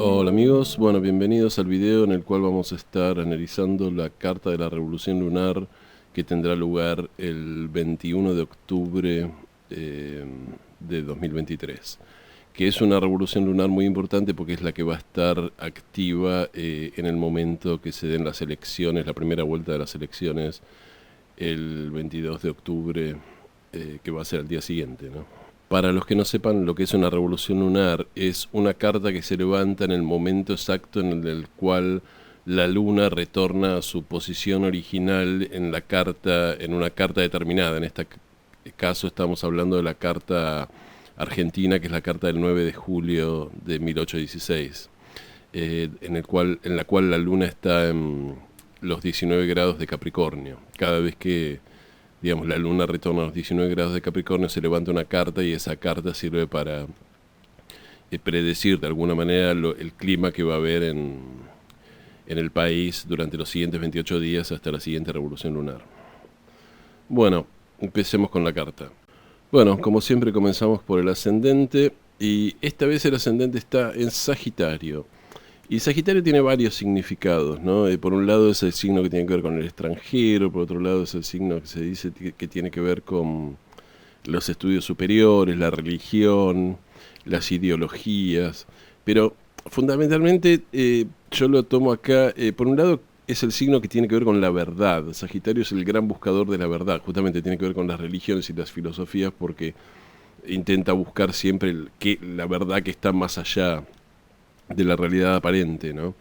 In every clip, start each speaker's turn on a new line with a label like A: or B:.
A: Hola amigos, bueno, bienvenidos al video en el cual vamos a estar analizando la carta de la revolución lunar que tendrá lugar el 21 de octubre de 2023, que es una revolución lunar muy importante porque es la que va a estar activa en el momento que se den las elecciones, la primera vuelta de las elecciones el 22 de octubre, que va a ser el día siguiente, ¿no? Para los que no sepan lo que es una revolución lunar, es una carta que se levanta en el momento exacto en el cual la luna retorna a su posición original en la carta, en una carta determinada. En este caso estamos hablando de la carta argentina, que es la carta del 9 de julio de 1816, en la cual la luna está en los 19 grados de Capricornio. Cada vez que la luna retorna a los 19 grados de Capricornio, se levanta una carta y esa carta sirve para predecir de alguna manera el clima que va a haber en el país durante los siguientes 28 días hasta la siguiente revolución lunar. Bueno, empecemos con la carta. Bueno, como siempre comenzamos por el ascendente, y esta vez el ascendente está en Sagitario. Y Sagitario tiene varios significados, ¿no? Por un lado es el signo que tiene que ver con el extranjero, por otro lado es el signo que se dice que tiene que ver con los estudios superiores, la religión, las ideologías. Pero fundamentalmente yo lo tomo acá, por un lado es el signo que tiene que ver con la verdad. Sagitario es el gran buscador de la verdad, justamente tiene que ver con las religiones y las filosofías porque intenta buscar siempre la verdad que está más allá de la realidad aparente, ¿no?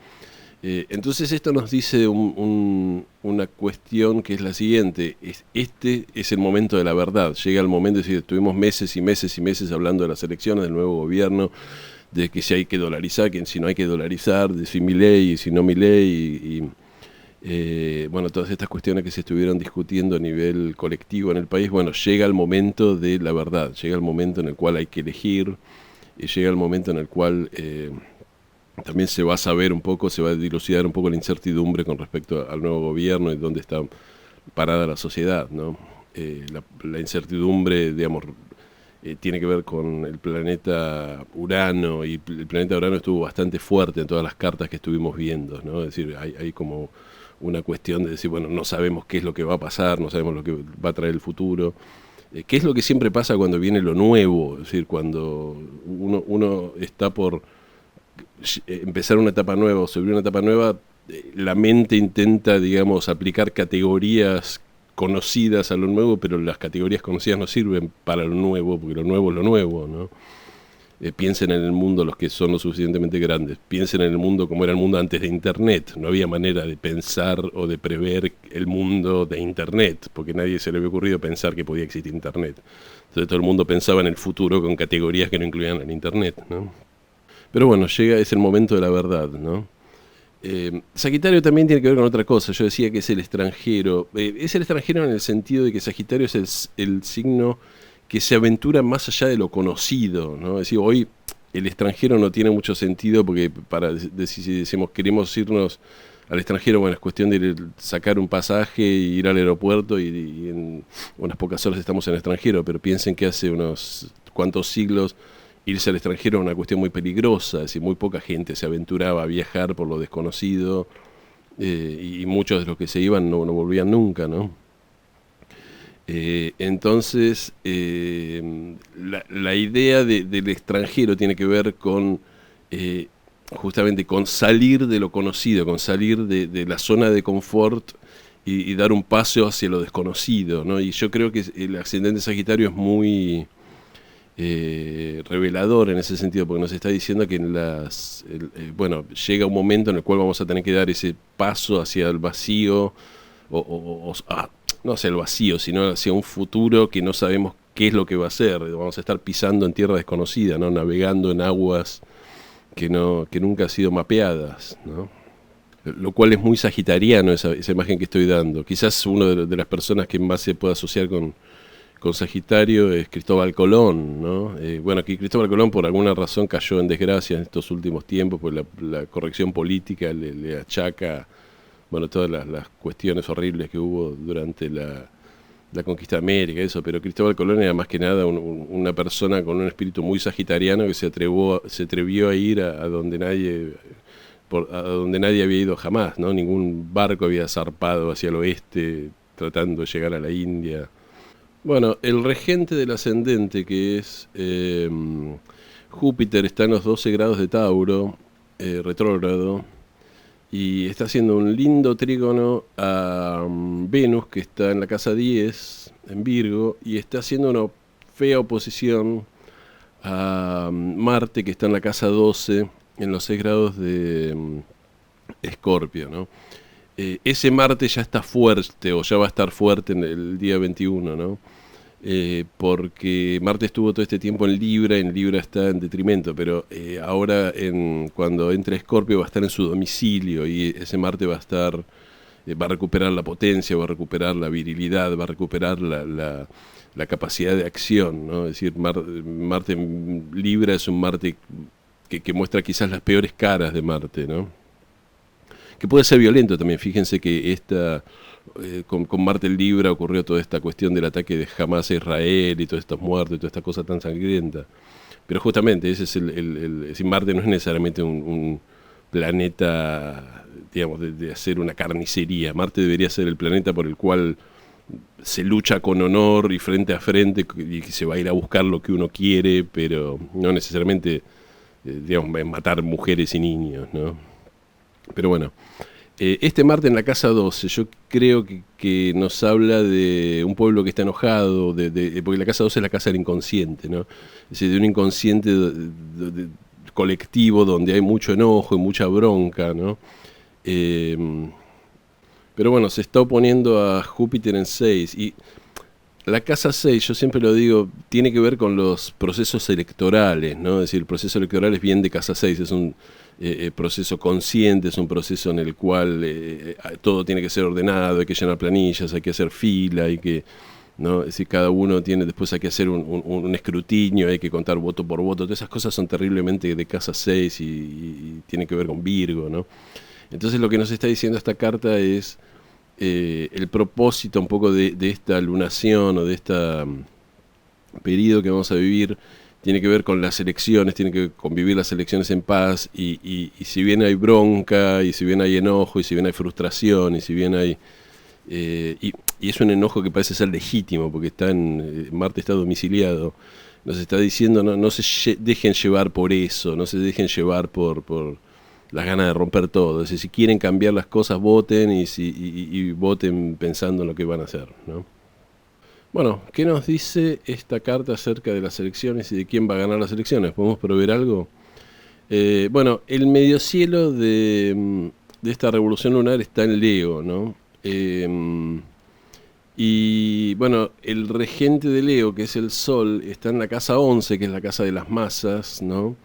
A: Entonces esto nos dice una cuestión que es la siguiente: este es el momento de la verdad, llega el momento, de decir, estuvimos meses y meses y meses hablando de las elecciones, del nuevo gobierno, de que si hay que dolarizar, que si no hay que dolarizar, de si mi ley y si no mi ley, bueno, todas estas cuestiones que se estuvieron discutiendo a nivel colectivo en el país. Bueno, llega el momento de la verdad, llega el momento en el cual hay que elegir, y llega el momento en el cual también se va a saber un poco, se va a dilucidar un poco la incertidumbre con respecto al nuevo gobierno y dónde está parada la sociedad, ¿no? La incertidumbre, digamos, tiene que ver con el planeta Urano, y el planeta Urano estuvo bastante fuerte en todas las cartas que estuvimos viendo, ¿no? Es decir, hay como una cuestión de decir, bueno, no sabemos qué es lo que va a pasar, no sabemos lo que va a traer el futuro. ¿Qué es lo que siempre pasa cuando viene lo nuevo? Es decir, cuando uno está por empezar una etapa nueva o subir una etapa nueva, la mente intenta, digamos, aplicar categorías conocidas a lo nuevo, pero las categorías conocidas no sirven para lo nuevo, porque lo nuevo es lo nuevo, ¿no? Piensen en el mundo los que son lo suficientemente grandes, piensen en el mundo como era el mundo antes de Internet. No había manera de pensar o de prever el mundo de Internet, porque a nadie se le había ocurrido pensar que podía existir Internet. Entonces todo el mundo pensaba en el futuro con categorías que no incluían el Internet, ¿no? Pero bueno, es el momento de la verdad, ¿no? Sagitario también tiene que ver con otra cosa. Yo decía que es el extranjero. Es el extranjero en el sentido de que Sagitario es el signo que se aventura más allá de lo conocido, ¿no? Es decir, hoy el extranjero no tiene mucho sentido porque si decimos queremos irnos al extranjero, bueno, es cuestión de sacar un pasaje e ir al aeropuerto y en unas pocas horas estamos en el extranjero. Pero piensen que hace unos cuantos siglos irse al extranjero era una cuestión muy peligrosa, es decir, muy poca gente se aventuraba a viajar por lo desconocido, y muchos de los que se iban no volvían nunca, ¿no? Entonces, la idea del extranjero tiene que ver con justamente con salir de lo conocido, con salir de la zona de confort y dar un paso hacia lo desconocido, ¿no? Y yo creo que el ascendente Sagitario es muy revelador en ese sentido, porque nos está diciendo que bueno, llega un momento en el cual vamos a tener que dar ese paso hacia el vacío, no hacia el vacío, sino hacia un futuro que no sabemos qué es lo que va a ser. Vamos a estar pisando en tierra desconocida, ¿no? Navegando en aguas que nunca han sido mapeadas, ¿no? Lo cual es muy sagitariano, esa imagen que estoy dando. Quizás una de las personas que más se puede asociar con Sagitario es Cristóbal Colón, ¿no? Bueno, que Cristóbal Colón por alguna razón cayó en desgracia en estos últimos tiempos, pues la corrección política le achaca, bueno, todas las cuestiones horribles que hubo durante la conquista de América, eso, pero Cristóbal Colón era más que nada una persona con un espíritu muy sagitariano que se atrevió a ir a donde nadie, a donde nadie había ido jamás, ¿no? Ningún barco había zarpado hacia el oeste tratando de llegar a la India. Bueno, el regente del ascendente, que es Júpiter, está en los 12 grados de Tauro, retrógrado, y está haciendo un lindo trígono a Venus, que está en la casa 10, en Virgo, y está haciendo una fea oposición a Marte, que está en la casa 12, en los 6 grados de Escorpio, ¿no? Ese Marte ya está fuerte, o ya va a estar fuerte en el día 21, ¿no? Porque Marte estuvo todo este tiempo en Libra está en detrimento, pero ahora cuando entre Escorpio va a estar en su domicilio y ese Marte va a estar, va a recuperar la potencia, va a recuperar la virilidad, va a recuperar la capacidad de acción, ¿no? Es decir, Marte en Libra es un Marte que muestra quizás las peores caras de Marte, ¿no? Que puede ser violento también. Fíjense que con Marte en Libra ocurrió toda esta cuestión del ataque de Hamas a Israel y todas estas muertes y toda esta cosa tan sangrienta. Pero justamente ese es Marte no es necesariamente un planeta, digamos, de hacer una carnicería. Marte debería ser el planeta por el cual se lucha con honor y frente a frente y que se va a ir a buscar lo que uno quiere, pero no necesariamente, digamos, matar mujeres y niños, ¿no? Pero bueno, este Marte en la casa 12 yo creo que nos habla de un pueblo que está enojado, porque la casa 12 es la casa del inconsciente, ¿no? Es decir, de un inconsciente colectivo donde hay mucho enojo y mucha bronca, ¿no? Pero bueno, se está oponiendo a Júpiter en 6 y la casa 6, yo siempre lo digo, tiene que ver con los procesos electorales, ¿no? Es decir, el proceso electoral es bien de casa 6, es un proceso consciente, es un proceso en el cual todo tiene que ser ordenado, hay que llenar planillas, hay que hacer fila, hay que, ¿no? Es decir, cada uno tiene, después hay que hacer un escrutinio, hay que contar voto por voto, todas esas cosas son terriblemente de casa 6 y tiene que ver con Virgo, ¿no? Entonces lo que nos está diciendo esta carta es el propósito un poco de esta lunación o de este periodo que vamos a vivir tiene que ver con las elecciones, tiene que convivir las elecciones en paz y si bien hay bronca y si bien hay enojo y si bien hay frustración y si bien hay y es un enojo que parece ser legítimo porque Marte está domiciliado, nos está diciendo no se dejen llevar por eso, no se dejen llevar por las ganas de romper todo. Es decir, si quieren cambiar las cosas, voten y voten pensando en lo que van a hacer, ¿no? Bueno, ¿qué nos dice esta carta acerca de las elecciones y de quién va a ganar las elecciones? ¿Podemos prever algo? Bueno, el mediocielo de esta revolución lunar está en Leo, ¿no? Y bueno, el regente de Leo, que es el Sol, está en la casa 11, que es la casa de las masas, ¿no?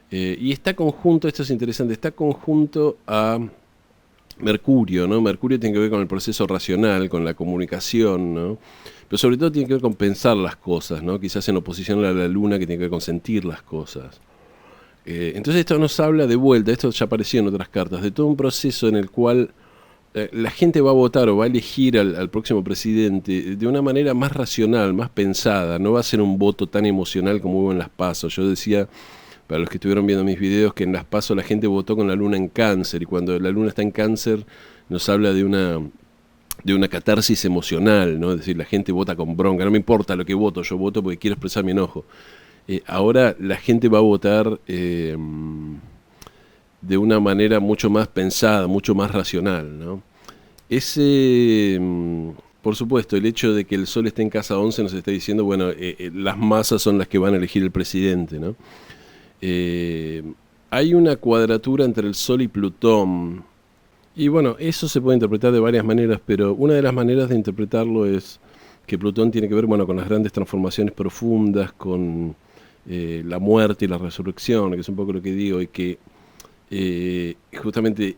A: Y está conjunto, esto es interesante, está conjunto a Mercurio, ¿no? Mercurio tiene que ver con el proceso racional, con la comunicación, ¿no? Pero sobre todo tiene que ver con pensar las cosas, ¿no? Quizás en oposición a la Luna, que tiene que ver con sentir las cosas. Entonces esto nos habla de vuelta, esto ya apareció en otras cartas, de todo un proceso en el cual la gente va a votar o va a elegir al próximo presidente de una manera más racional, más pensada, no va a ser un voto tan emocional como hubo en las PASO. Yo decía, para los que estuvieron viendo mis videos, que en las PASO la gente votó con la Luna en Cáncer, y cuando la Luna está en Cáncer nos habla de una catarsis emocional, ¿no? Es decir, la gente vota con bronca, no me importa lo que voto, yo voto porque quiero expresar mi enojo. Ahora la gente va a votar de una manera mucho más pensada, mucho más racional, ¿no? Por supuesto, el hecho de que el Sol esté en casa 11 nos está diciendo, bueno, las masas son las que van a elegir el presidente, ¿no? Hay una cuadratura entre el Sol y Plutón. Y bueno, eso se puede interpretar de varias maneras, pero una de las maneras de interpretarlo es que Plutón tiene que ver, bueno, con las grandes transformaciones profundas, con la muerte y la resurrección, que es un poco lo que digo, y que justamente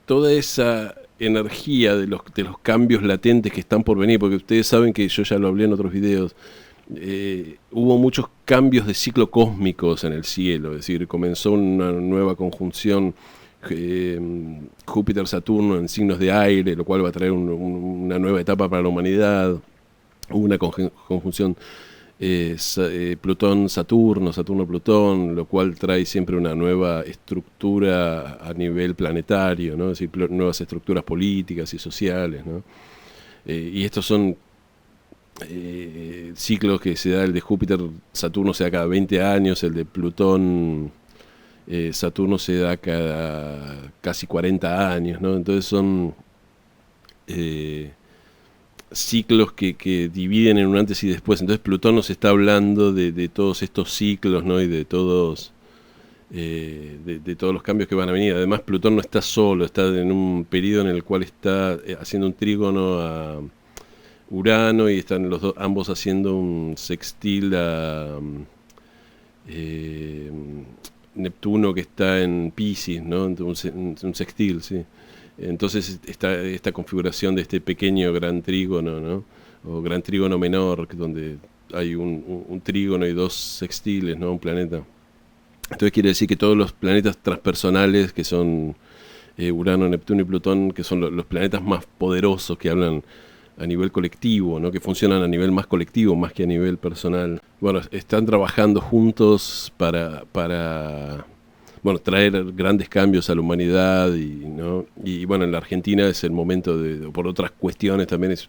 A: toda esa energía de los cambios latentes que están por venir, porque ustedes saben que yo ya lo hablé en otros videos, hubo muchos cambios de ciclo cósmicos en el cielo, es decir, comenzó una nueva conjunción Júpiter-Saturno en signos de aire, lo cual va a traer una nueva etapa para la humanidad. Hubo una conjunción Plutón-Saturno, Saturno-Plutón, lo cual trae siempre una nueva estructura a nivel planetario, ¿no? Es decir, nuevas estructuras políticas y sociales, ¿no? Y estos son ciclos que se da. El de Júpiter-Saturno se da cada 20 años, el de Plutón-Saturno se da cada casi 40 años, ¿no? Entonces son ciclos que dividen en un antes y después. Entonces Plutón nos está hablando de todos estos ciclos, ¿no? Y de todos los cambios que van a venir. Además, Plutón no está solo, está en un periodo en el cual está haciendo un trígono a Urano, y están ambos haciendo un sextil a Neptuno, que está en Piscis, ¿no? Un sextil, sí. Entonces esta configuración de este pequeño gran trígono, ¿no? O gran trígono menor, donde hay un trígono y dos sextiles, ¿no? Un planeta. Entonces quiere decir que todos los planetas transpersonales, que son Urano, Neptuno y Plutón, que son los planetas más poderosos, que hablan a nivel colectivo, ¿no? Que funcionan a nivel más colectivo, más que a nivel personal. Bueno, están trabajando juntos para traer grandes cambios a la humanidad, ¿no? Y bueno, en la Argentina es el momento por otras cuestiones también es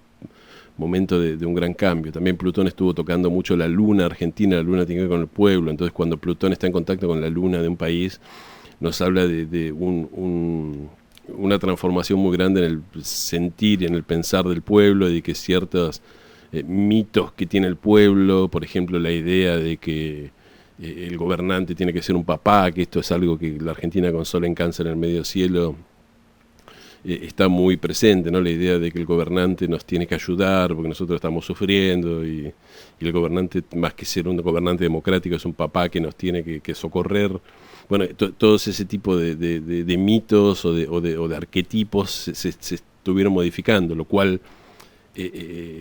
A: momento de un gran cambio. También Plutón estuvo tocando mucho la luna argentina. La luna tiene que ver con el pueblo, entonces cuando Plutón está en contacto con la luna de un país, nos habla de una transformación muy grande en el sentir, en el pensar del pueblo, de que ciertos mitos que tiene el pueblo, por ejemplo la idea de que el gobernante tiene que ser un papá, que esto es algo que la Argentina, con Sol en Cáncer en el medio cielo, está muy presente, ¿no? La idea de que el gobernante nos tiene que ayudar porque nosotros estamos sufriendo, y el gobernante, más que ser un gobernante democrático, es un papá que nos tiene que socorrer. Bueno, todos ese tipo de mitos o de arquetipos se estuvieron modificando, lo cual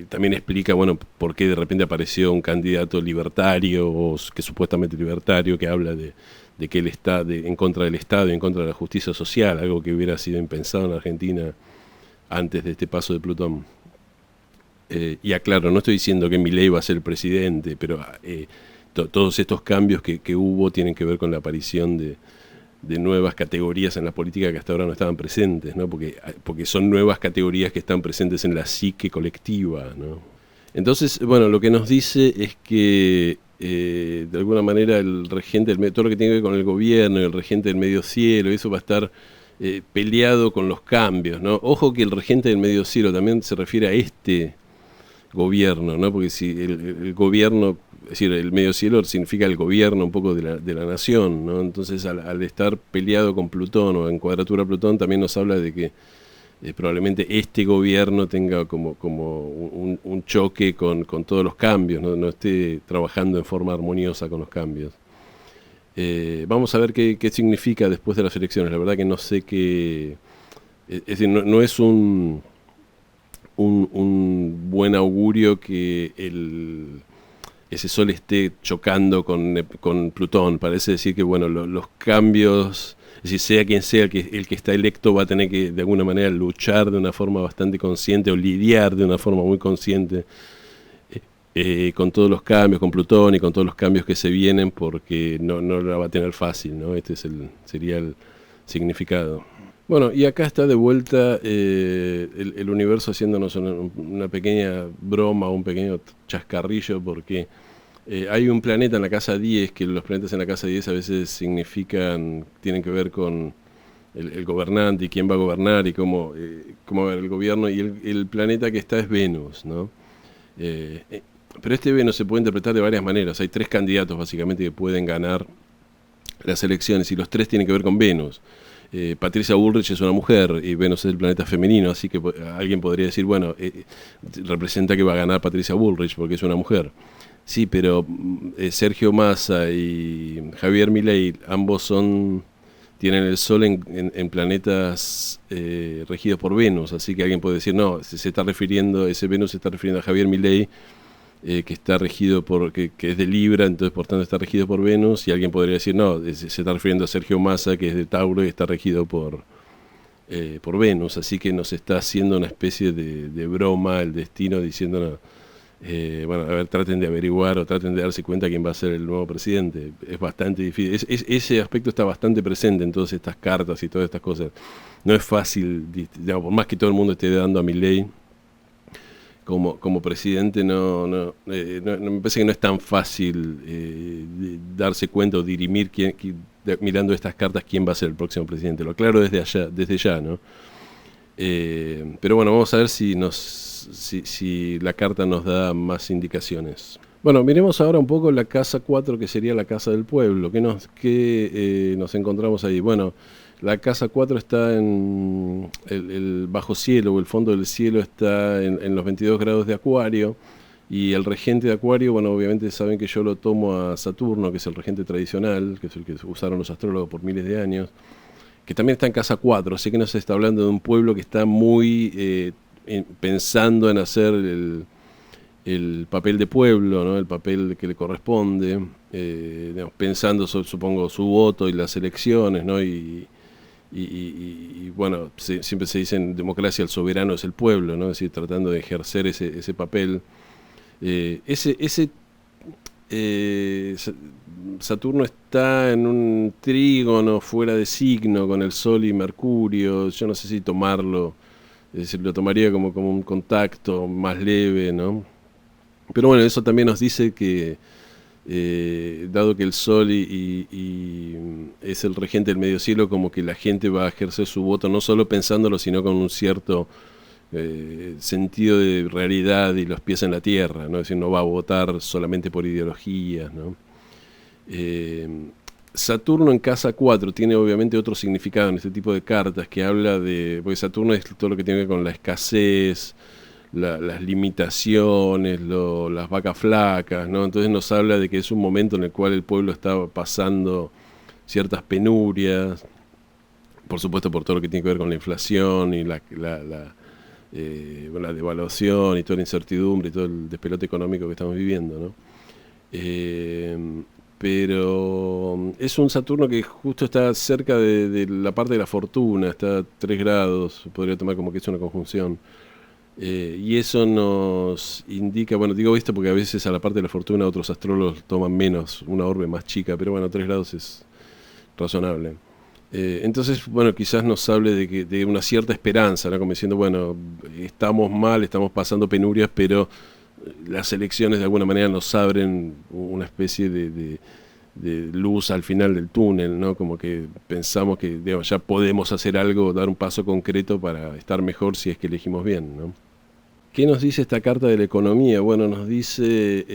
A: también explica, bueno, por qué de repente apareció un candidato libertario, o que supuestamente libertario, que habla de que él está en contra del Estado y en contra de la justicia social, algo que hubiera sido impensado en Argentina antes de este paso de Plutón. Y aclaro, no estoy diciendo que Milei va a ser el presidente, pero todos estos cambios que hubo tienen que ver con la aparición de nuevas categorías en la política que hasta ahora no estaban presentes, ¿no? Porque son nuevas categorías que están presentes en la psique colectiva, ¿no? Entonces, bueno, lo que nos dice es que de alguna manera el regente, todo lo que tiene que ver con el gobierno y el regente del medio cielo, eso va a estar peleado con los cambios, ¿no? Ojo que el regente del medio cielo también se refiere a este gobierno, ¿no? Porque si el gobierno, es decir, el medio cielo significa el gobierno un poco de la nación, ¿no? Entonces al estar peleado con Plutón o en cuadratura a Plutón, también nos habla de que probablemente este gobierno tenga como un choque con todos los cambios, no esté trabajando en forma armoniosa con los cambios. Vamos a ver qué significa después de las elecciones. La verdad que no sé qué. Es decir, no es un buen augurio que ese Sol esté chocando con Plutón. Parece decir que bueno, los cambios, es decir, sea quien sea el que está electo, va a tener que de alguna manera luchar de una forma bastante consciente, o lidiar de una forma muy consciente con todos los cambios, con Plutón y con todos los cambios que se vienen, porque no la va a tener fácil, ¿no? Este sería el significado. Bueno, y acá está de vuelta el universo haciéndonos una pequeña broma, un pequeño chascarrillo, porque hay un planeta en la casa 10, que los planetas en la casa 10 a veces tienen que ver con el gobernante y quién va a gobernar y cómo va a ver el gobierno, y el planeta que está es Venus, ¿no? Pero este Venus se puede interpretar de varias maneras. Hay 3 candidatos básicamente que pueden ganar las elecciones, y los 3 tienen que ver con Venus. Patricia Bullrich es una mujer y Venus es el planeta femenino, así que alguien podría decir, bueno, representa que va a ganar Patricia Bullrich porque es una mujer. Sí, pero Sergio Massa y Javier Milei, ambos tienen el Sol en planetas regidos por Venus, así que alguien puede decir, no, ese Venus se está refiriendo a Javier Milei que está regido que es de Libra, entonces por tanto está regido por Venus, y alguien podría decir, no, se está refiriendo a Sergio Massa, que es de Tauro y está regido por Venus, así que nos está haciendo una especie de broma el destino, diciéndonos, bueno, a ver, traten de averiguar o traten de darse cuenta quién va a ser el nuevo presidente. Es bastante difícil, ese aspecto está bastante presente en todas estas cartas y todas estas cosas. No es fácil, digamos, por más que todo el mundo esté dando a Milei como presidente, no, me parece que no es tan fácil darse cuenta o dirimir mirando estas cartas quién va a ser el próximo presidente. Lo aclaro desde ya, ¿no? Pero bueno, vamos a ver si la carta nos da más indicaciones. Bueno, miremos ahora un poco la casa 4, que sería la casa del pueblo. ¿Qué nos encontramos ahí? Bueno, la casa 4 está en el bajo cielo, o el fondo del cielo está en los 22 grados de Acuario, y el regente de Acuario, bueno, obviamente saben que yo lo tomo a Saturno, que es el regente tradicional, que es el que usaron los astrólogos por miles de años, que también está en casa 4, así que nos está hablando de un pueblo que está muy pensando en hacer el papel de pueblo, ¿no? El papel que le corresponde, digamos, pensando, supongo, su voto y las elecciones, ¿no? Y bueno, siempre se dice en democracia el soberano es el pueblo, ¿no? Es decir, tratando de ejercer ese papel. Saturno está en un trígono fuera de signo con el Sol y Mercurio. Yo no sé si tomarlo, es decir, lo tomaría como un contacto más leve, ¿no? Pero bueno, eso también nos dice que dado que el Sol y es el regente del medio cielo, como que la gente va a ejercer su voto no solo pensándolo, sino con un cierto sentido de realidad y los pies en la tierra, ¿no? Es decir, no va a votar solamente por ideologías, ¿no? Saturno en casa 4 tiene obviamente otro significado en este tipo de cartas, que habla de, porque Saturno es todo lo que tiene que ver con la escasez, las limitaciones, las vacas flacas, ¿no? Entonces nos habla de que es un momento en el cual el pueblo está pasando ciertas penurias, por supuesto por todo lo que tiene que ver con la inflación y la devaluación y toda la incertidumbre y todo el despelote económico que estamos viviendo, ¿no? Pero es un Saturno que justo está cerca de la parte de la fortuna, está a 3 grados, podría tomar como que es una conjunción. Y eso nos indica, bueno, digo esto porque a veces a la parte de la fortuna otros astrólogos toman menos, una orbe más chica, pero bueno, 3 grados es razonable. Entonces, bueno, quizás nos hable de una cierta esperanza, ¿no? Como diciendo, bueno, estamos mal, estamos pasando penurias, pero las elecciones de alguna manera nos abren una especie de luz al final del túnel, ¿no? Como que pensamos que, digamos, ya podemos hacer algo, dar un paso concreto para estar mejor si es que elegimos bien, ¿no? ¿Qué nos dice esta carta de la economía? Bueno, nos dice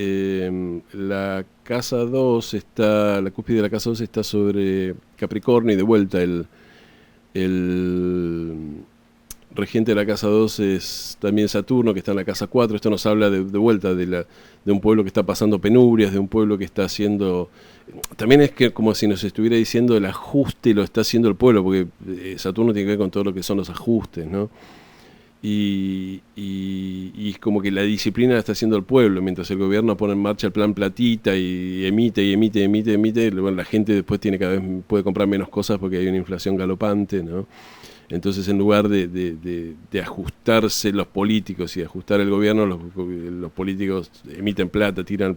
A: la casa 2 está, la cúspide de la casa 2 está sobre Capricornio, y de vuelta el regente de la casa 2 es también Saturno, que está en la casa 4. Esto nos habla de vuelta de un pueblo que está pasando penurias, de un pueblo que está haciendo... También es que como si nos estuviera diciendo el ajuste lo está haciendo el pueblo, porque Saturno tiene que ver con todo lo que son los ajustes, ¿no? Y como que la disciplina la está haciendo el pueblo, mientras el gobierno pone en marcha el plan platita y emite, bueno, la gente después puede comprar menos cosas porque hay una inflación galopante, ¿no? Entonces, en lugar de ajustarse los políticos y ajustar el gobierno, los políticos emiten plata, tiran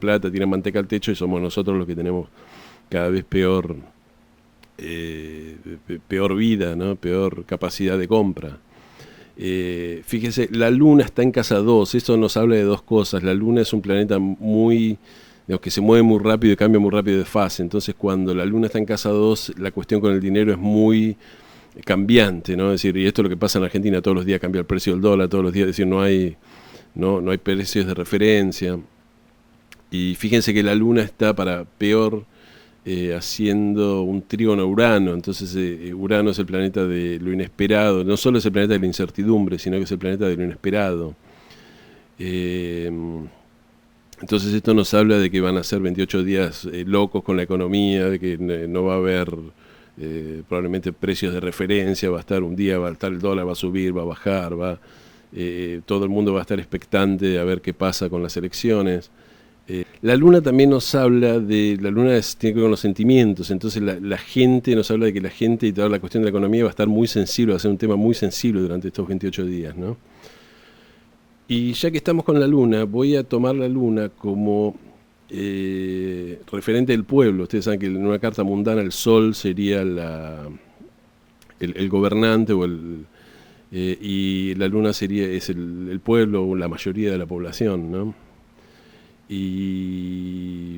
A: manteca al techo, y somos nosotros los que tenemos cada vez peor vida, ¿no? Peor capacidad de compra. Fíjese, la Luna está en casa 2, esto nos habla de dos cosas. La Luna es un planeta que se mueve muy rápido y cambia muy rápido de fase. Entonces, cuando la Luna está en casa 2, la cuestión con el dinero es muy cambiante, ¿no? Es decir, y esto es lo que pasa en Argentina, todos los días cambia el precio del dólar, todos los días, es decir, no hay precios de referencia. Y fíjense que la Luna está para peor haciendo un trígono a Urano. Entonces Urano es el planeta de lo inesperado, no solo es el planeta de la incertidumbre, sino que es el planeta de lo inesperado. Entonces esto nos habla de que van a ser 28 días locos con la economía, de que no va a haber probablemente precios de referencia, va a estar un día, va a estar el dólar, va a subir, va a bajar, todo el mundo va a estar expectante a ver qué pasa con las elecciones. La luna también nos habla de, la luna tiene que ver con los sentimientos, entonces la gente nos habla de que la gente y toda la cuestión de la economía va a estar muy sensible, va a ser un tema muy sensible durante estos 28 días, ¿no? Y ya que estamos con la luna, voy a tomar la luna como referente del pueblo. Ustedes saben que en una carta mundana el sol sería el gobernante y la luna es el pueblo o la mayoría de la población, ¿no? Y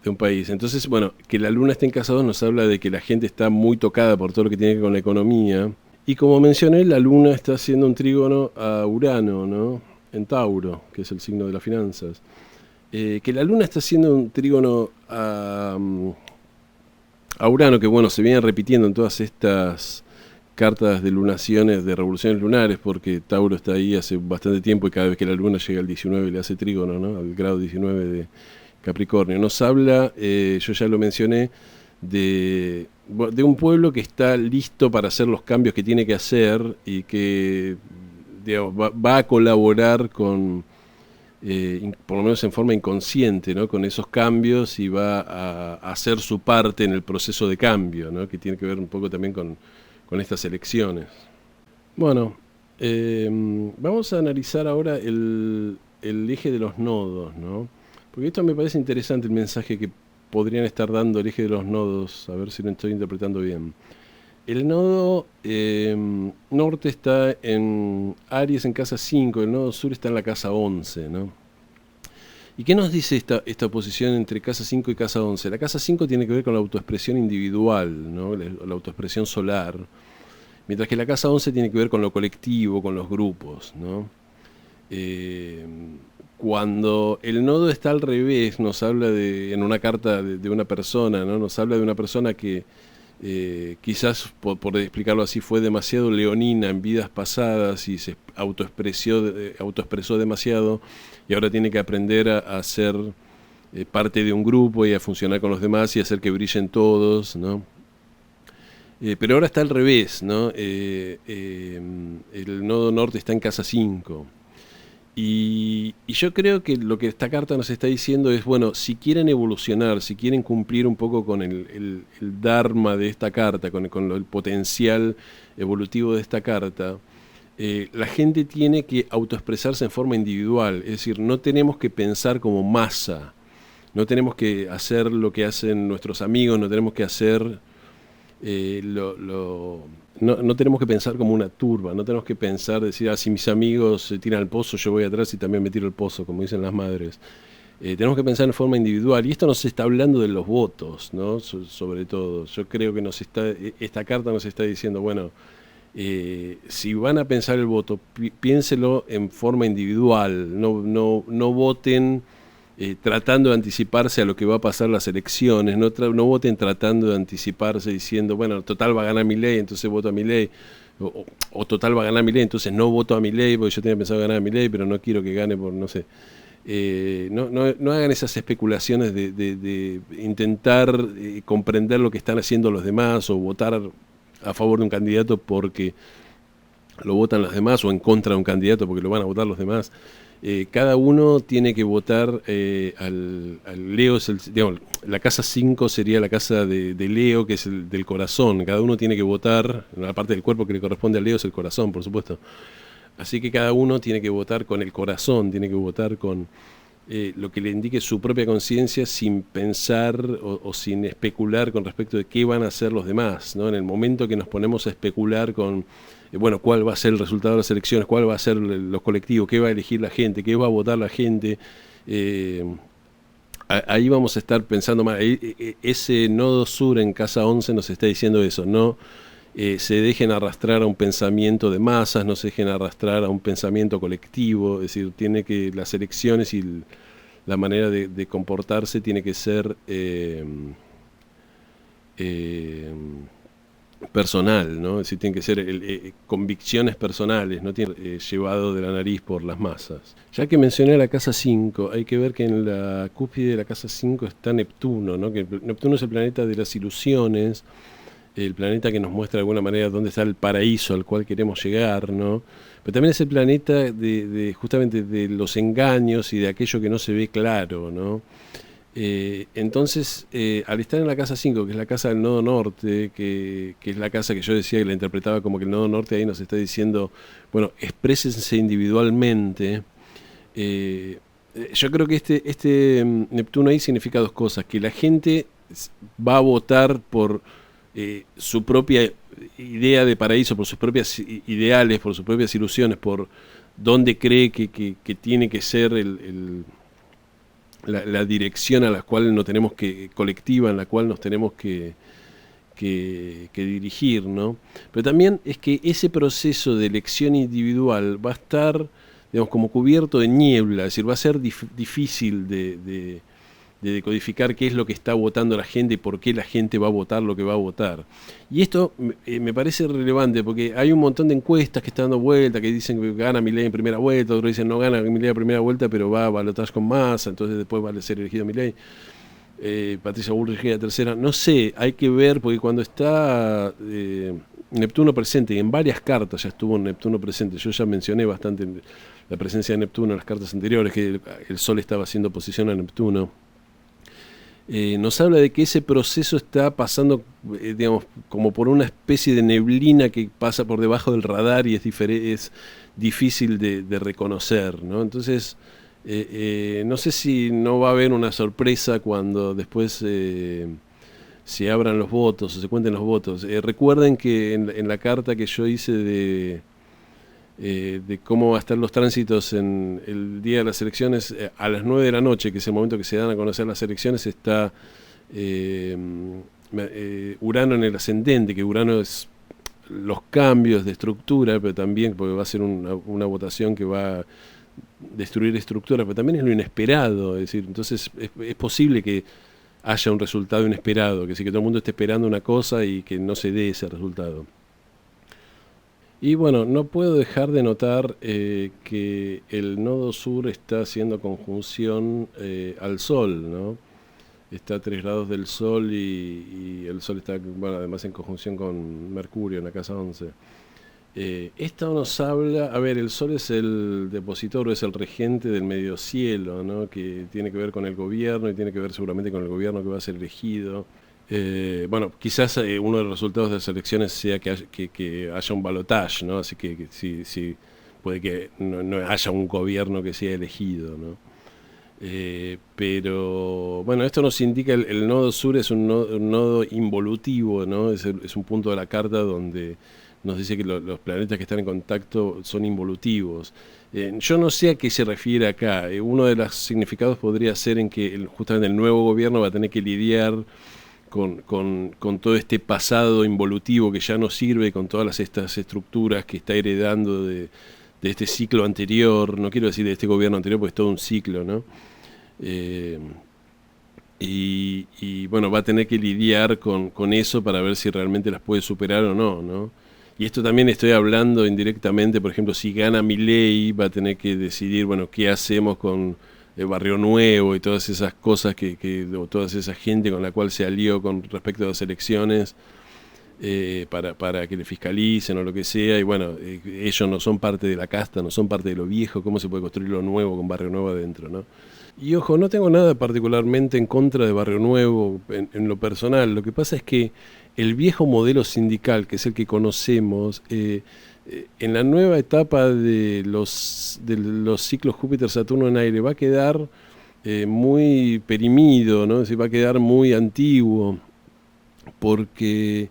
A: de un país. Entonces, bueno, que la luna esté en casa 2 nos habla de que la gente está muy tocada por todo lo que tiene que ver con la economía. Y como mencioné, la luna está haciendo un trígono a Urano, ¿no? En Tauro, que es el signo de las finanzas. Que la luna está haciendo un trígono a Urano, que bueno, se viene repitiendo en todas estas cartas de lunaciones, de revoluciones lunares, porque Tauro está ahí hace bastante tiempo y cada vez que la luna llega al 19 le hace trígono, ¿no? Al grado 19 de Capricornio. Nos habla, yo ya lo mencioné, de un pueblo que está listo para hacer los cambios que tiene que hacer y que, digamos, va a colaborar con, por lo menos en forma inconsciente, ¿no? Con esos cambios y va a hacer su parte en el proceso de cambio, ¿no? Que tiene que ver un poco también con estas elecciones. Bueno, vamos a analizar ahora el eje de los nodos, ¿no? Porque esto me parece interesante, el mensaje que podrían estar dando el eje de los nodos, a ver si lo estoy interpretando bien. El nodo norte está en Aries en casa 5, el nodo sur está en la casa 11, ¿no? ¿Y qué nos dice esta oposición entre casa 5 y casa 11? La casa 5 tiene que ver con la autoexpresión individual, ¿no? La autoexpresión solar, mientras que la casa 11 tiene que ver con lo colectivo, con los grupos, ¿no? Cuando el nodo está al revés, nos habla en una carta de una persona, ¿no? Nos habla de una persona que quizás, por explicarlo así, fue demasiado leonina en vidas pasadas y se autoexpresó demasiado y ahora tiene que aprender a ser parte de un grupo y a funcionar con los demás y hacer que brillen todos, ¿no? Pero ahora está al revés, ¿no? El nodo norte está en casa 5. Y yo creo que lo que esta carta nos está diciendo es, bueno, si quieren evolucionar, si quieren cumplir un poco con el dharma de esta carta, con el potencial evolutivo de esta carta, la gente tiene que autoexpresarse en forma individual, es decir, no tenemos que pensar como masa, no tenemos que hacer lo que hacen nuestros amigos, no tenemos que hacer no tenemos que pensar como una turba, no tenemos que pensar, decir, si mis amigos se tiran al pozo, yo voy atrás y también me tiro al pozo, como dicen las madres. Tenemos que pensar en forma individual, y esto nos está hablando de los votos, ¿no? Sobre todo, yo creo que esta carta nos está diciendo, bueno, si van a pensar el voto, piénselo en forma individual, no voten tratando de anticiparse a lo que va a pasar las elecciones, no voten tratando de anticiparse diciendo, bueno, total va a ganar Milei, entonces voto a Milei, o total va a ganar Milei, entonces no voto a Milei, porque yo tenía pensado ganar a Milei, pero no quiero que gane por, no sé. No hagan esas especulaciones de intentar comprender lo que están haciendo los demás o votar a favor de un candidato porque lo votan los demás o en contra de un candidato porque lo van a votar los demás. Cada uno tiene que votar al Leo, digamos, la casa 5 sería la casa de Leo, que es el del corazón. Cada uno tiene que votar, la parte del cuerpo que le corresponde al Leo es el corazón, por supuesto. Así que cada uno tiene que votar con el corazón, tiene que votar con lo que le indique su propia conciencia sin pensar o sin especular con respecto de qué van a hacer los demás, ¿no? En el momento que nos ponemos a especular con bueno, cuál va a ser el resultado de las elecciones, cuál va a ser los colectivos, qué va a elegir la gente, qué va a votar la gente, ahí vamos a estar pensando más. Ese nodo sur en casa 11 nos está diciendo eso, no se dejen arrastrar a un pensamiento de masas, no se dejen arrastrar a un pensamiento colectivo, es decir, tiene que las elecciones y la manera de comportarse tiene que ser personal, ¿no? Es decir, tienen que ser convicciones personales, no tiene llevado de la nariz por las masas. Ya que mencioné la casa 5, hay que ver que en la cúspide de la casa 5 está Neptuno, ¿no? Que Neptuno es el planeta de las ilusiones, el planeta que nos muestra de alguna manera dónde está el paraíso al cual queremos llegar, ¿no? Pero también es el planeta justamente de los engaños y de aquello que no se ve claro, ¿no? Entonces, al estar en la casa 5, que es la casa del nodo norte, que es la casa que yo decía que la interpretaba como que el nodo norte ahí nos está diciendo, bueno, exprésense individualmente. Yo creo que Neptuno ahí significa dos cosas: que la gente va a votar por su propia idea de paraíso, por sus propias ideales, por sus propias ilusiones, por dónde cree que tiene que ser la dirección a la cual nos tenemos colectiva, en la cual nos tenemos que dirigir, ¿no? Pero también es que ese proceso de elección individual va a estar, digamos, como cubierto de niebla, es decir, va a ser difícil de decodificar qué es lo que está votando la gente y por qué la gente va a votar lo que va a votar. Y esto me parece relevante porque hay un montón de encuestas que están dando vuelta, que dicen que gana Milei en primera vuelta, otros dicen no gana Milei en primera vuelta, pero va a balotaje con Massa, entonces después va a ser elegido Milei. Patricia Bullrich la tercera, no sé, hay que ver, porque cuando está Neptuno presente, y en varias cartas ya estuvo Neptuno presente, yo ya mencioné bastante la presencia de Neptuno en las cartas anteriores, que el Sol estaba haciendo oposición a Neptuno. Nos habla de que ese proceso está pasando, digamos, como por una especie de neblina que pasa por debajo del radar y es difícil de reconocer, ¿no? Entonces, no sé si no va a haber una sorpresa cuando después se abran los votos o se cuenten los votos. Recuerden que en la carta que yo hice de cómo van a estar los tránsitos en el día de las elecciones, a las 9 de la noche, que es el momento que se dan a conocer las elecciones, está Urano en el ascendente, que Urano es los cambios de estructura, pero también porque va a ser una votación que va a destruir estructuras, pero también es lo inesperado, es decir, entonces es posible que haya un resultado inesperado, que sí, que todo el mundo esté esperando una cosa y que no se dé ese resultado. Y bueno, no puedo dejar de notar que el nodo sur está haciendo conjunción al Sol, ¿no? Está a 3 grados del Sol y el Sol está, bueno, además en conjunción con Mercurio en la casa 11. Esto nos habla, a ver, el Sol es el depositor, es el regente del medio cielo, ¿no? Que tiene que ver con el gobierno y tiene que ver seguramente con el gobierno que va a ser elegido. Bueno, quizás uno de los resultados de las elecciones sea que haya un balotaje, ¿no? Así que sí, puede que no haya un gobierno que sea elegido, ¿no? Pero bueno, esto nos indica el nodo sur es un nodo involutivo, ¿no? Es un punto de la carta donde nos dice que los planetas que están en contacto son involutivos. Yo no sé a qué se refiere acá. Uno de los significados podría ser en que justamente el nuevo gobierno va a tener que lidiar con todo este pasado involutivo que ya no sirve, con todas estas estructuras que está heredando de este ciclo anterior, no quiero decir de este gobierno anterior porque es todo un ciclo, ¿no? Y bueno, va a tener que lidiar con eso para ver si realmente las puede superar o no, ¿no? Y esto también estoy hablando indirectamente, por ejemplo, si gana Milei, va a tener que decidir, bueno, qué hacemos con el Barrio Nuevo y todas esas cosas o toda esa gente con la cual se alió con respecto a las elecciones para que le fiscalicen o lo que sea. Y bueno, ellos no son parte de la casta, no son parte de lo viejo. ¿Cómo se puede construir lo nuevo con Barrio Nuevo adentro, no? Y ojo, no tengo nada particularmente en contra de Barrio Nuevo en lo personal. Lo que pasa es que el viejo modelo sindical, que es el que conocemos, en la nueva etapa de los ciclos Júpiter-Saturno en aire va a quedar muy perimido, ¿no? Es decir, va a quedar muy antiguo, porque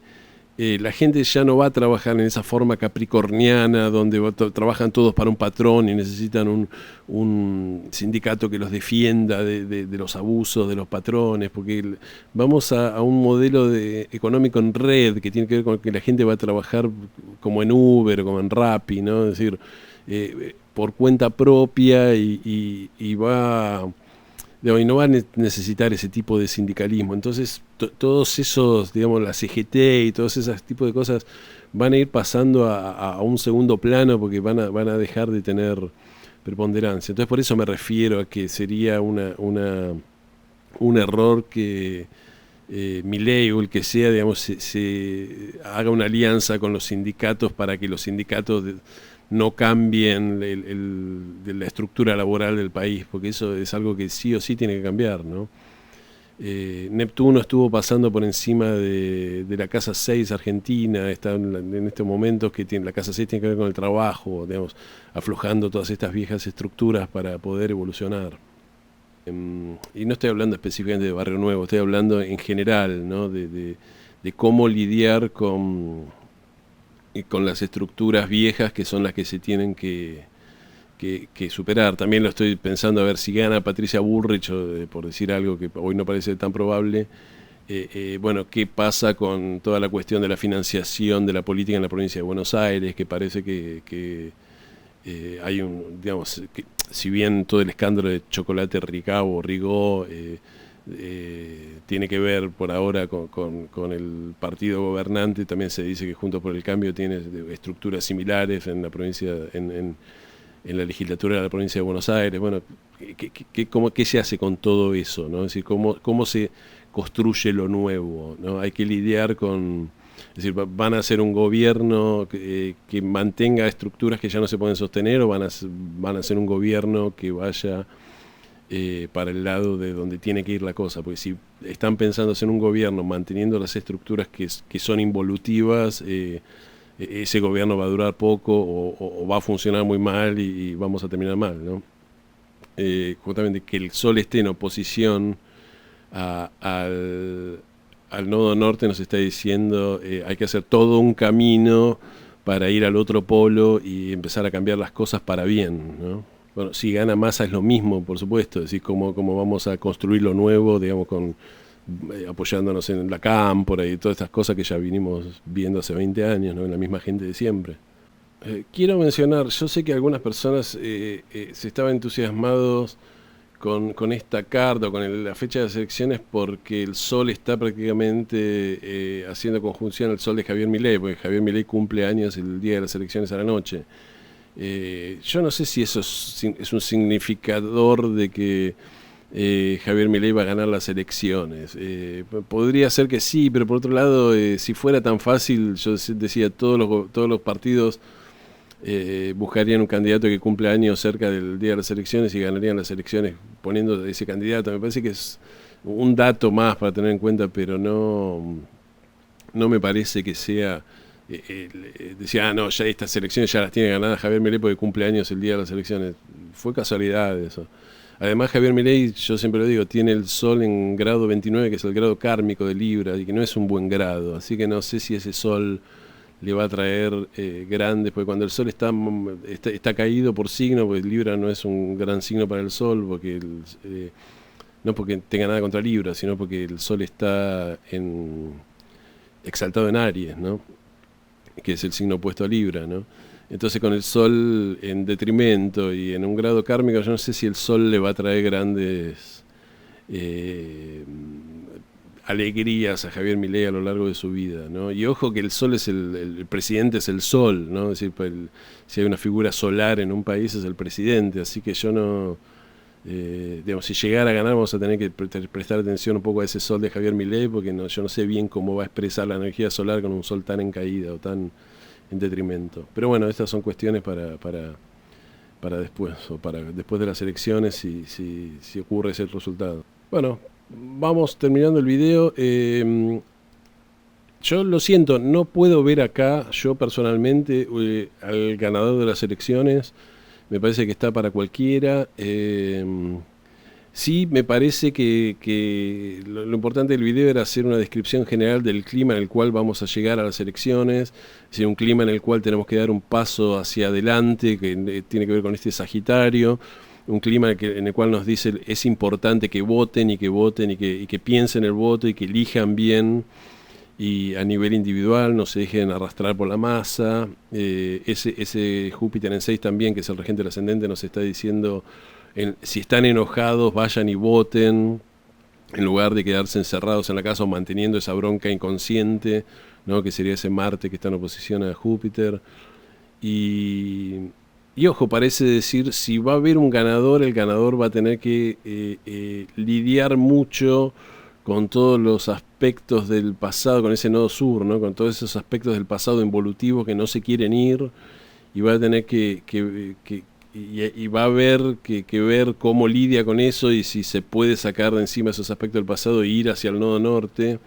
A: la gente ya no va a trabajar en esa forma capricorniana donde trabajan todos para un patrón y necesitan un sindicato que los defienda de los abusos de los patrones, porque vamos a un modelo económico en red que tiene que ver con que la gente va a trabajar como en Uber, como en Rappi, ¿no? Es decir, por cuenta propia y va... Y no va a necesitar ese tipo de sindicalismo. Entonces, todos esos, digamos, la CGT y todos esos tipos de cosas van a ir pasando a un segundo plano porque van a dejar de tener preponderancia. Entonces, por eso me refiero a que sería un error que Milei o el que sea, digamos, se haga una alianza con los sindicatos para que los sindicatos no cambien la estructura laboral del país, porque eso es algo que sí o sí tiene que cambiar, ¿no? Neptuno estuvo pasando por encima de la Casa 6 Argentina, está en estos momentos que la Casa 6 tiene que ver con el trabajo, digamos, aflojando todas estas viejas estructuras para poder evolucionar. Y no estoy hablando específicamente de Barrio Nuevo, estoy hablando en general, ¿no? de cómo lidiar con las estructuras viejas que son las que se tienen que superar. También lo estoy pensando a ver si gana Patricia Bullrich, por decir algo que hoy no parece tan probable. Bueno, ¿qué pasa con toda la cuestión de la financiación de la política en la provincia de Buenos Aires? Que parece que hay digamos, que si bien todo el escándalo de Chocolate Rigó tiene que ver por ahora con el partido gobernante, también se dice que Juntos por el Cambio tiene estructuras similares en la provincia, en la legislatura de la provincia de Buenos Aires. Bueno, ¿qué se hace con todo eso, ¿no? Es decir, ¿cómo se construye lo nuevo, ¿no? Hay que lidiar con... Es decir, ¿van a hacer un gobierno que mantenga estructuras que ya no se pueden sostener, o van a hacer un gobierno que vaya para el lado de donde tiene que ir la cosa? Porque si están pensando hacer un gobierno manteniendo las estructuras que son involutivas, ese gobierno va a durar poco o va a funcionar muy mal y vamos a terminar mal, ¿no? Justamente que el Sol esté en oposición al nodo norte nos está diciendo hay que hacer todo un camino para ir al otro polo y empezar a cambiar las cosas para bien, ¿no? Bueno, si gana Massa es lo mismo, por supuesto, es decir, cómo vamos a construir lo nuevo, digamos, apoyándonos en la cámpora y todas estas cosas que ya vinimos viendo hace 20 años, ¿no? En la misma gente de siempre. Quiero mencionar, yo sé que algunas personas se estaban entusiasmados con esta carta o con la fecha de las elecciones porque el Sol está prácticamente haciendo conjunción al Sol de Javier Milei, porque Javier Milei cumple años el día de las elecciones a la noche. Yo no sé si eso es un significador de que Javier Milei va a ganar las elecciones. Podría ser que sí, pero por otro lado, si fuera tan fácil, yo decía, todos los partidos buscarían un candidato que cumple años cerca del día de las elecciones y ganarían las elecciones poniendo ese candidato. Me parece que es un dato más para tener en cuenta, pero no me parece que sea... decía, no, ya estas elecciones ya las tiene ganadas Javier Milei porque cumple años el día de las elecciones. Fue casualidad eso. Además, Javier Milei, yo siempre lo digo, tiene el Sol en grado 29, que es el grado kármico de Libra, y que no es un buen grado. Así que no sé si ese Sol le va a traer grandes, porque cuando el Sol está caído por signo, pues Libra no es un gran signo para el Sol, porque no porque tenga nada contra Libra, sino porque el Sol está exaltado en Aries, ¿no? Que es el signo opuesto a Libra, ¿no? Entonces, con el Sol en detrimento y en un grado kármico, yo no sé si el Sol le va a traer grandes alegrías a Javier Milei a lo largo de su vida, ¿no? Y ojo que el Sol es el presidente, es el Sol, ¿no? Es decir, si hay una figura solar en un país es el presidente, así que yo no... digamos, si llegara a ganar vamos a tener que prestar atención un poco a ese Sol de Javier Milei, porque yo no sé bien cómo va a expresar la energía solar con un Sol tan en caída o tan en detrimento. Pero bueno, estas son cuestiones para después, o para después de las elecciones, si ocurre ese resultado. Bueno, vamos terminando el video. Yo lo siento, no puedo ver acá, yo personalmente, al ganador de las elecciones. Me parece que está para cualquiera. Sí, me parece que lo importante del video era hacer una descripción general del clima en el cual vamos a llegar a las elecciones. Es decir, un clima en el cual tenemos que dar un paso hacia adelante, que tiene que ver con este Sagitario. Un clima en el cual nos dice es importante que voten y que piensen el voto y que elijan bien. Y a nivel individual no se dejen arrastrar por la masa. Ese Júpiter en 6 también, que es el regente del ascendente, nos está diciendo, si están enojados, vayan y voten, en lugar de quedarse encerrados en la casa o manteniendo esa bronca inconsciente, ¿no? Que sería ese Marte que está en oposición a Júpiter. Y ojo, parece decir, si va a haber un ganador, el ganador va a tener que lidiar mucho con todos los aspectos del pasado, con ese nodo sur, ¿no? Con todos esos aspectos del pasado involutivo que no se quieren ir, y va a tener y va a haber que ver cómo lidia con eso y si se puede sacar de encima esos aspectos del pasado e ir hacia el nodo norte,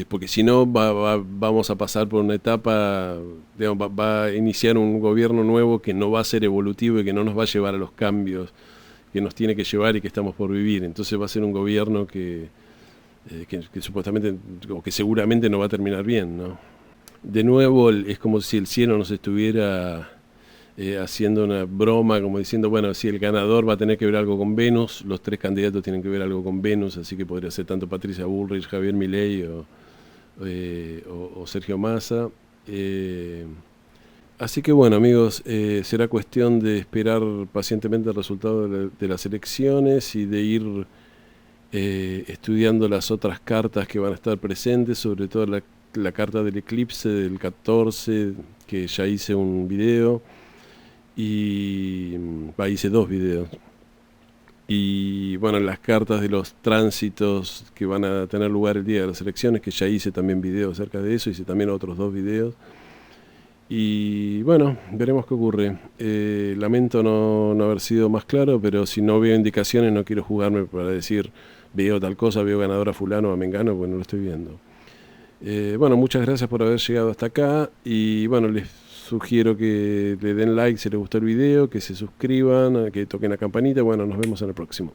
A: porque si no vamos a pasar por una etapa, digamos, va a iniciar un gobierno nuevo que no va a ser evolutivo y que no nos va a llevar a los cambios que nos tiene que llevar y que estamos por vivir. Entonces va a ser un gobierno que supuestamente, o que seguramente no va a terminar bien, ¿no? De nuevo es como si el cielo nos estuviera haciendo una broma, como diciendo, bueno, si el ganador va a tener que ver algo con Venus, los 3 candidatos tienen que ver algo con Venus, así que podría ser tanto Patricia Bullrich, Javier Milei o Sergio Massa. Así que bueno, amigos, será cuestión de esperar pacientemente el resultado de las elecciones y de ir estudiando las otras cartas que van a estar presentes, sobre todo la carta del eclipse del 14, que ya hice un video, y hice 2 videos. Y bueno, las cartas de los tránsitos que van a tener lugar el día de las elecciones, que ya hice también videos acerca de eso, hice también otros 2 videos. Y bueno, veremos qué ocurre. Lamento no haber sido más claro, pero si no veo indicaciones no quiero jugarme para decir veo tal cosa, veo ganador a fulano o a mengano, porque no lo estoy viendo. Bueno, muchas gracias por haber llegado hasta acá y bueno, les sugiero que le den like si les gustó el video, que se suscriban, que toquen la campanita. Bueno, nos vemos en el próximo.